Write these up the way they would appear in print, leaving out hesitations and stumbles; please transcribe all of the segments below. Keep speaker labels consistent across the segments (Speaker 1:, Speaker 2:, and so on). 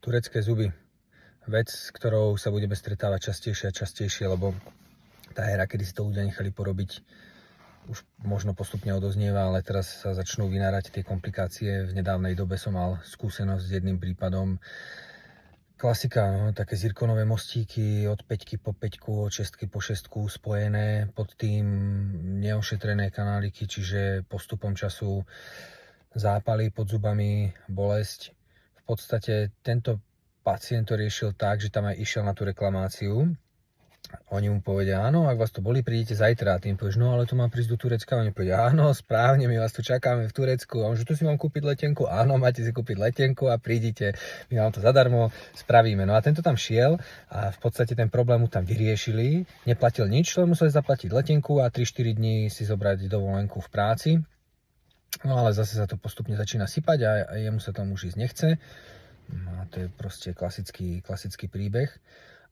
Speaker 1: Turecké zuby. Vec, s ktorou sa budeme stretávať častejšie a častejšie, lebo tá éra, kedy si to ľudia nechali porobiť, už možno postupne odoznieva, ale teraz sa začnú vynárať tie komplikácie. V nedávnej dobe som mal skúsenosť s jedným prípadom. Klasika, no, také zirkonové mostíky od 5 po 5, od 6 po 6 spojené, pod tým neošetrené kanáliky, čiže postupom času zápaly pod zubami, bolesť. V podstate tento pacient to riešil tak, že tam aj išiel na tú reklamáciu. Oni mu povedia, áno, ak vás to boli, prídete zajtra. A ty im povieš, no ale to mám prísť do Turecka. Oni povedia, áno, správne, my vás tu čakáme v Turecku. A on, že tu si mám kúpiť letenku. Áno, máte si kúpiť letenku a prídite. My vám to zadarmo spravíme. No a tento tam šiel a v podstate ten problém mu tam vyriešili. Neplatil nič, len museli zaplatiť letenku a 3-4 dní si zobrať dovolenku v práci. No ale zase sa to postupne začína sypať a jemu sa tam už ísť nechce. No, to je proste klasický príbeh.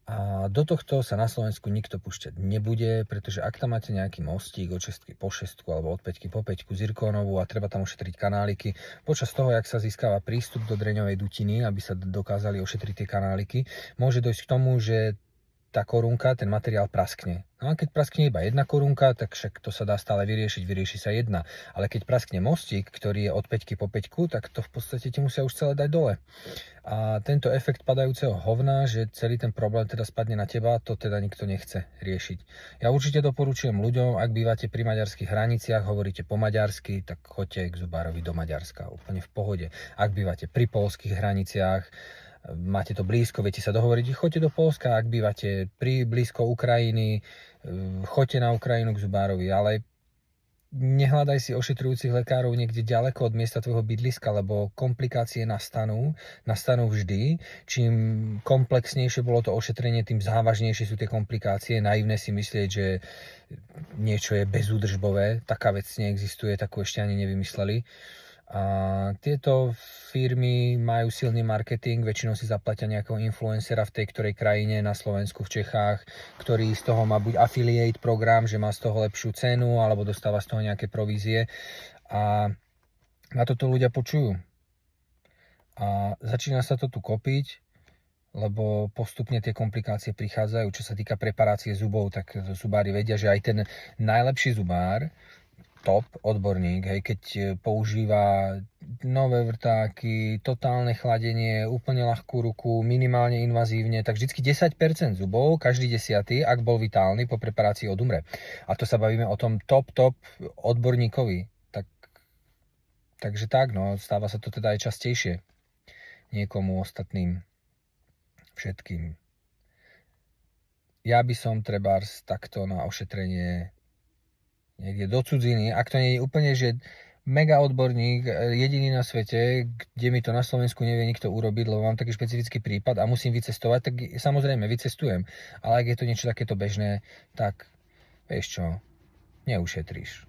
Speaker 1: A do tohto sa na Slovensku nikto púšťať nebude, pretože ak tam máte nejaký mostík od 6 po 6 alebo od 5 po 5 zirkónovú a treba tam ošetriť kanáliky, počas toho, jak sa získava prístup do dreňovej dutiny, aby sa dokázali ošetriť tie kanáliky, môže dojsť k tomu, že tá korunka, ten materiál praskne. No a keď praskne iba jedna korunka, tak však to sa dá stále vyrieši sa jedna. Ale keď praskne mostík, ktorý je od 5 po 5, tak to v podstate ti musia už celé dať dole. A tento efekt padajúceho hovna, že celý ten problém teda spadne na teba, to teda nikto nechce riešiť. Ja určite doporučujem ľuďom, ak bývate pri maďarských hraniciach, hovoríte po maďarsky, tak choďte k zubárovi do Maďarska, úplne v pohode. Ak bývate pri poľských hraniciach, máte to blízko, viete sa dohovoriť, choďte do Poľska, ak bývate blízko Ukrajiny, choďte na Ukrajinu k zubárovi, ale nehľadaj si ošetrujúcich lekárov niekde ďaleko od miesta tvojho bydliska, lebo komplikácie nastanú vždy. Čím komplexnejšie bolo to ošetrenie, tým závažnejšie sú tie komplikácie. Naivné si myslieť, že niečo je bezúdržbové, taká vec neexistuje, takú ešte ani nevymysleli. A tieto firmy majú silný marketing, väčšinou si zaplatia nejakého influencera v tej ktorej krajine, na Slovensku, v Čechách, ktorý z toho má buď affiliate program, že má z toho lepšiu cenu, alebo dostáva z toho nejaké provízie. A na toto ľudia počujú. A začína sa to tu kopiť, lebo postupne tie komplikácie prichádzajú. Čo sa týka preparácie zubov, tak zubári vedia, že aj ten najlepší zubár, top odborník, hej, keď používa nové vrtáky, totálne chladenie, úplne ľahkú ruku, minimálne invazívne, tak vždycky 10% zubov, každý 10, ak bol vitálny, po preparácii odumre. A to sa bavíme o tom top odborníkovi. Takže tak, no, stáva sa to teda aj častejšie niekomu ostatným, všetkým. Ja by som trebárs takto na ošetrenie niekde do cudziny, ak to nie je úplne, že mega odborník, jediný na svete, kde mi to na Slovensku nevie nikto urobiť, lebo mám taký špecifický prípad a musím vycestovať, tak samozrejme vycestujem. Ale ak je to niečo takéto bežné, tak vieš čo, neušetríš.